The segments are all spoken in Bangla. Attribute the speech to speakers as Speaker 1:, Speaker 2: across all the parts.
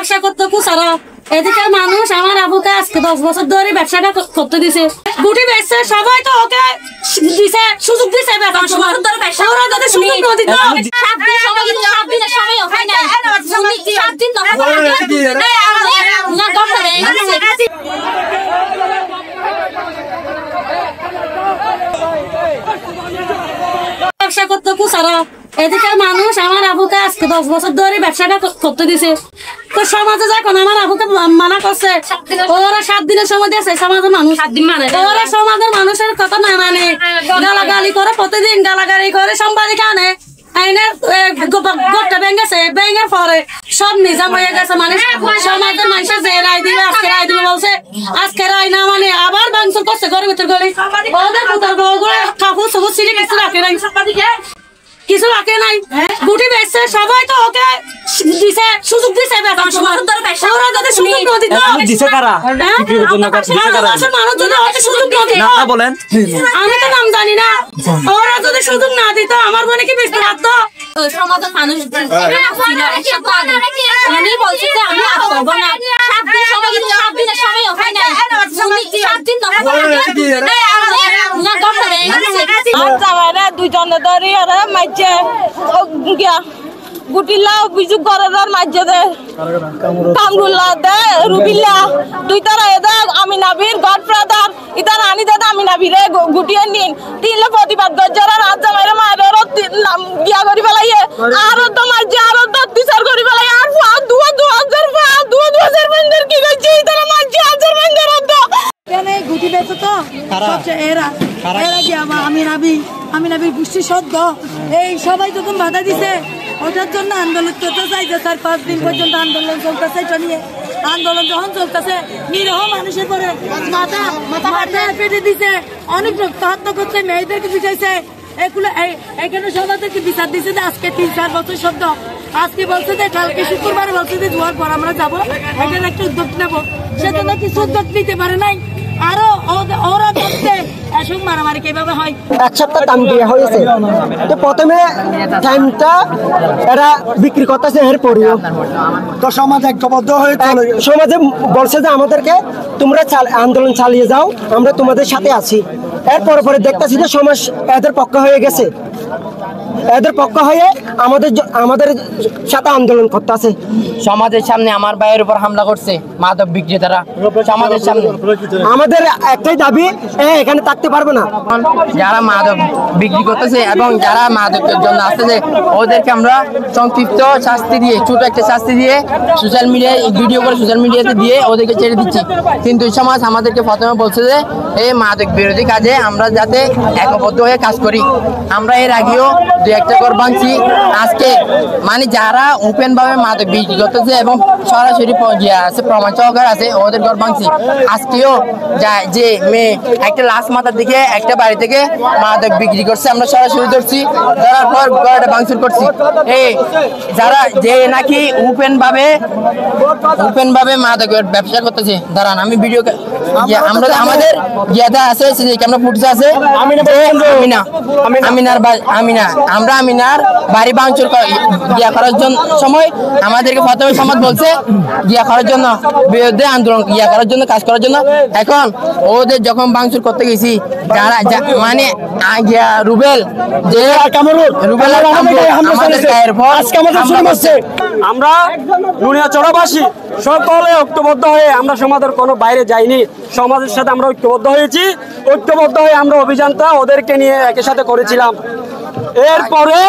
Speaker 1: ব্যবসা করতে কুসারা এদিকে মানুষ আমার আবুকে আজকে 10 বছর ধরে ব্যবসাটা করতে দিছে গুটি বেচছে সবাই তো ওকে দিছে সুযোগ দিছে বেতন সময় ওরা যদি সুযোগ না দিত 7 দিন সময় কিন্তু 7 দিনের সময় হয় না 7 দিন না ডক্টরে ব্যবসা করতে কুসারা এদিকে মানুষ আমার আবুকে আজকে 10 বছর ধরে ব্যবসাটা করতে দিছে তো সমাজে যখন আমার আবুকে মানা করছে ওরা 7 দিনের সময় দিয়েছে সমাজের মানুষ 7 দিন মানে ওরা সমাজের মানুষের কথা না মানে গালাগালি করে প্রতিদিন গালাগালি করে সম্পাদিকা আনে আইনে গোটা ভেঙেছে ভেঙের পরে সব নিজাম হয়ে গেছে মানে সমাজের মানুষের যে রায় দিবে আজকে রায় দিবে বলছে আজকে রায় না মানে আবার ভাঙচুর করছে ঘরের ভিতর গলি ওদের ভিতর বউগুলো ঠাকুর সবুজ সিঁড়ি কিছু রাখে নাই কিছু রাখে নাই গুটি বেচছে সবাই তো ওকে দিছে সুযোগ দিছে বেতন সময় ওরা যদি সুযোগ না দিত
Speaker 2: দিছে কারা
Speaker 1: মানুষ যদি ওকে সুযোগ না দিত
Speaker 2: না বলেন
Speaker 1: আমি তো নাম জানি না ওরা যদি সুযোগ না দিত আমার বোনে কি বেচতে পারতো সমাজের মানুষ আমি বলছি যে আমি করব না 7 দিন সময় কিন্তু 7 দিনের সময় হয় না 7 দিন না ডক্টরে
Speaker 3: জামাইরা দুইজনে ধরে ওরা মাইছে গুটিলা অভিযোগ করে মাইছে দে কামরুল্লাহ দে রুবিল্লা দুই তারা এদা আমি নাবির গডফাদার ইতার আনি দাদা আমি নাবিরে গুটিয়ে নিন তিনলে প্রতিবাদ গজ্জারা রাত জামাইরা মায়ের গিয়া করি ফেলাইয়ে আরো তো মাইছে আরো তো বিচার করি ফেলাই আর 2000 বন্ধের কি কইছে ইতারা মাইছে 1000 বন্ধের তো কেন গুটি বেচে তো সবচেয়ে এরা কি আমি নাবি গোষ্ঠী সদ্য এই সবাই যখন বাধা দিছে ওটার জন্য আন্দোলন করতে চাইছে 4-5 দিন পর্যন্ত আন্দোলন চলতেছে এটা নিয়ে আন্দোলন যখন চলতেছে নিরহ মানুষের পরে মাথা পেটে দিছে অনেক হত্যা করছে মেয়েদেরকে পিটাইছে এগুলো এখানে সবাইকে বিচার দিছে যে আজকে 3-4 বছর শব্দ আজকে বলছে যে কালকে শুক্রবারে বলছে যে জোয়ার পর আমরা যাবো এখানে একটা উদ্যোগ নেবো সেজন্য কিছু উদ্যোগ নিতে পারে নাই আরো ওরা করতে এসব মারামারি কিভাবে হয়
Speaker 4: 1 সপ্তাহ টাইম দেওয়া হয়েছে তো প্রথমে টাইমটা এরা বিক্রি করতেছে এর পরেও তো সমাজ ঐক্যবদ্ধ হয়ে সমাজে বলছে যে আমাদেরকে তোমরা আন্দোলন চালিয়ে যাও আমরা তোমাদের সাথে আছি এরপরে পরে দেখতেছি যে সমাজ এদের পক্ষ হয়ে গেছে এদের পক্ষ হয়ে আমাদের সাথে আন্দোলন করতেছে
Speaker 5: সমাজের সামনে আমার ভাইয়ের উপর হামলা করছে মাদক বিক্রেতারা সমাজের সামনে
Speaker 4: আমাদের একটাই দাবি এখানে থাকতে পারবে না
Speaker 5: যারা মাদক বিক্রি করতেছে এবং যারা মাদকের জন্য আসতেছে ওদেরকে আমরা সংক্ষিপ্ত শাস্তি দিয়ে ছোট একটা শাস্তি দিয়ে সোশ্যাল মিডিয়ায় ভিডিও করে সোশ্যাল মিডিয়াতে দিয়ে ওদেরকে ছেড়ে দিচ্ছি কিন্তু সমাজ আমাদেরকে প্রথমে বলছে যে এই মাদক বিরোধী কাজে আমরা যাতে একবদ্ধ হয়ে কাজ করি আমরা এর আগেও 2-1টা ঘর ভাঙছি আজকে মানে যারা ওপেন ভাবে মাদক বিক্রি করতেছে এবং সরাসরি আছে প্রমাণ সহকারে আছে ওদের ঘর ভাঙছি আজকেও যে মেয়ে একটা লাশ মাথার দিকে একটা বাড়ি থেকে মাদক বিক্রি করছে আমরা সরাসরি ধরছি ধরার পর ঘরটা ভাঙচুর করছি এই যারা যে নাকি ওপেন ভাবে মাদকের ব্যবসা করতেছে দাঁড়ান আমি ভিডিও আমরা আমাদের ইয়াদা আছে ক্যামেরা ফুটেজ আছে আমিনা আমরা আমিনার বাড়ি ভাঙচুর করার জন্য সময় আমাদেরকে প্রথমে সমাজ বলছে করার জন্য বিরুদ্ধে আন্দোলন করার জন্য কাজ করার জন্য এখন ওদের যখন ভাঙচুর করতে গেছি যারা মানে রুবেল যে রুবেল
Speaker 2: আমরা নুনিয়াচড়াবাসী সকলে ঐক্যবদ্ধ হয়ে আমরা সমাজের কোনো বাইরে যাইনি সমাজের সাথে আমরা ঐক্যবদ্ধ হয়েছি ঐক্যবদ্ধ হয়ে আমরা অভিযানটা ওদেরকে নিয়ে একই সাথে করেছিলাম এরপরে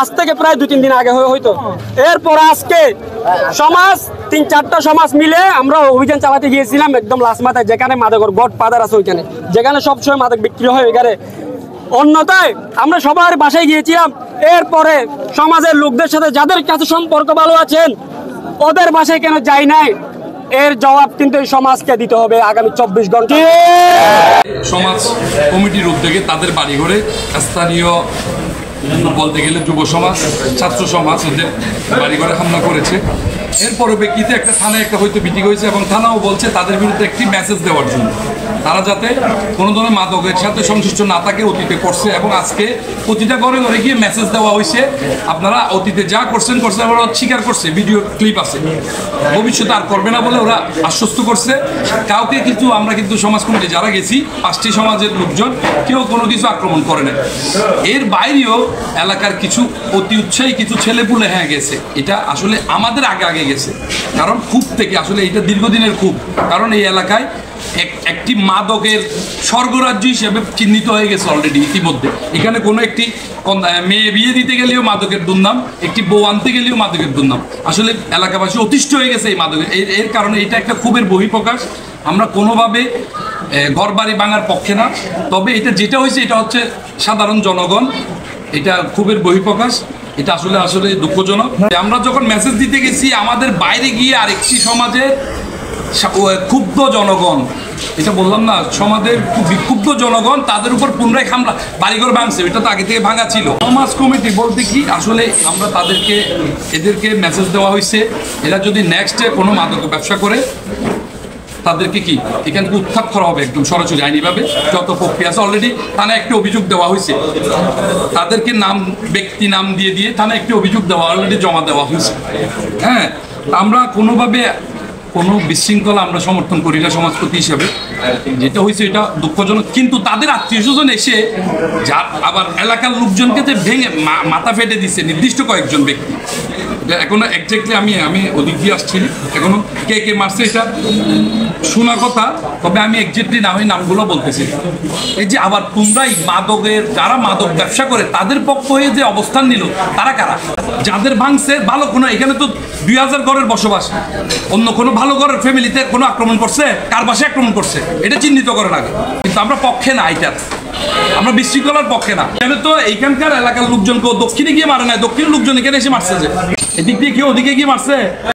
Speaker 2: আজ থেকে প্রায় 2-3 দিন আগে হয়তো এরপর আজকে সমাজ 3-4টা সমাজ মিলে আমরা অভিযান চালাতে গিয়েছিলাম একদম লাস্ট মাথায় যেখানে মাদকের গডফাদার আছে ওইখানে যেখানে সবসময় মাদক বিক্রি হয় ওইখানে অন্যথায় আমরা সবার বাসায় গিয়েছিলাম এরপরে সমাজের লোকদের সাথে যাদের কাছে সম্পর্ক ভালো আছেন ওদের বাসায় কেন যাই নাই এর জবাব কিন্তু এই সমাজকে দিতে হবে আগামী 24 ঘন্টা
Speaker 6: সমাজ কমিটির উদ্যোগে তাদের বাড়িঘরে স্থানীয় বলতে গেলে যুব সমাজ ছাত্র সমাজ ওদের বাড়িঘরে হামলা করেছে এর পরিপ্রেক্ষিতে একটা থানায় একটা হয়তো মিটিং হয়েছে এবং থানাও বলছে তাদের বিরুদ্ধে একটি মেসেজ দেওয়ার জন্য, তারা যাতে কোনো ধরনের মাদকের সাথে সংশ্লিষ্ট না থাকে অতীতে করছে, এবং আজকে প্রতিটা ঘরে ঘরে গিয়ে মেসেজ দেওয়া হয়েছে আপনারা অতীতে যা করছেন ওরা স্বীকার করছে, ভিডিও ক্লিপ আছে, ভবিষ্যতে আর করবে না বলে ওরা আশ্বস্ত করছে। কাউকে কিন্তু আমরা কিন্তু সমাজ কমিটি যারা গেছি 5টি সমাজের লোকজন কেউ কোনো কিছু আক্রমণ করে না। এর বাইরেও এলাকার কিছু অতি উৎসাহী কিছু ছেলেপুলে হ্যাঁ গেছে, এটা আসলে আমাদের আগে গেছে, কারণ খুব থেকে আসলে এটা দীর্ঘদিনের খুব, কারণ এই এলাকায় একটি মাদকের স্বর্গরাজ্য হিসেবে চিহ্নিত হয়ে গেছে অলরেডি ইতিমধ্যে। এখানে কোনো একটি মেয়ে বিয়ে দিতে গেলেও মাদকের দুর্নাম, একটি বউ আনতে গেলেও মাদকের দুর্নাম। আসলে এলাকাবাসী অতিষ্ঠ হয়ে গেছে এই মাদকের, এর কারণে এটা একটা ক্ষোভের বহিঃপ্রকাশ। আমরা কোনোভাবে ঘরবাড়ি ভাঙার পক্ষে না, তবে এটা যেটা হয়েছে এটা হচ্ছে সাধারণ জনগণ, এটা ক্ষোভের বহিঃপ্রকাশ, এটা আসলে দুঃখজনক। আমরা যখন মেসেজ দিতে গেছি আমাদের বাইরে গিয়ে আরেকটি সমাজের ক্ষুব্ধ জনগণ, এটা বললাম না, সমাজের বিক্ষুব্ধ জনগণ তাদের উপর পুনরায় হামলা, বাড়িঘর ভাঙছে, এটা তো আগে থেকে ভাঙা ছিল। সমাজ কমিটি বলতে কি আসলে আমরা এদেরকে মেসেজ দেওয়া হয়েছে, এরা যদি নেক্সটে কোনো মাদক ব্যবসা করে তাদেরকে কি এখান থেকে উৎখাত করা হবে একদম সরাসরি আইনিভাবে, যত প্রক্রিয়া আছে। অলরেডি থানায় একটি অভিযোগ দেওয়া হয়েছে, তাদেরকে ব্যক্তি নাম দিয়ে থানায় একটি অভিযোগ দেওয়া অলরেডি জমা দেওয়া হয়েছে। হ্যাঁ, আমরা কোনোভাবে কোনো বিশৃঙ্খলা আমরা সমর্থন করি না সমাজপতি হিসেবে, যেটা হয়েছে এটা দুঃখজনক। কিন্তু তাদের আত্মীয় স্বজন এসে যার আবার এলাকার লোকজনকে যে ভেঙে মাথা ফেটে দিচ্ছে নির্দিষ্ট কয়েকজন ব্যক্তি, এখনো একজাক্টলি আমি ওদিক দিয়ে আসছি, এখনো কে মারছে এটা শোনা কথা, তবে আমি একজাক্টলি নামগুলো বলতেছি। এই যে আবার তোমরাই যারা মাদক ব্যবসা করে তাদের পক্ষ হয়ে যে অবস্থান নিল, তারা কারা? যাদের ভাঙছে ভালো কোনো, এখানে তো 2000 ঘরের বসবাস, অন্য কোনো ভালো ঘরের ফ্যামিলিতে কোনো আক্রমণ করছে, কার বাসায় আক্রমণ করছে এটা চিহ্নিত করার আগে। কিন্তু আমরা পক্ষে না, এটার আমরা বিশৃঙ্খলার পক্ষে না। এখানে তো এইখানকার এলাকার লোকজনকে দক্ষিণে গিয়ে মারে না, দক্ষিণের লোকজন এখানে এসে মারছে, যে এদিক দিয়ে কেউ ওদিকে গিয়ে মারছে।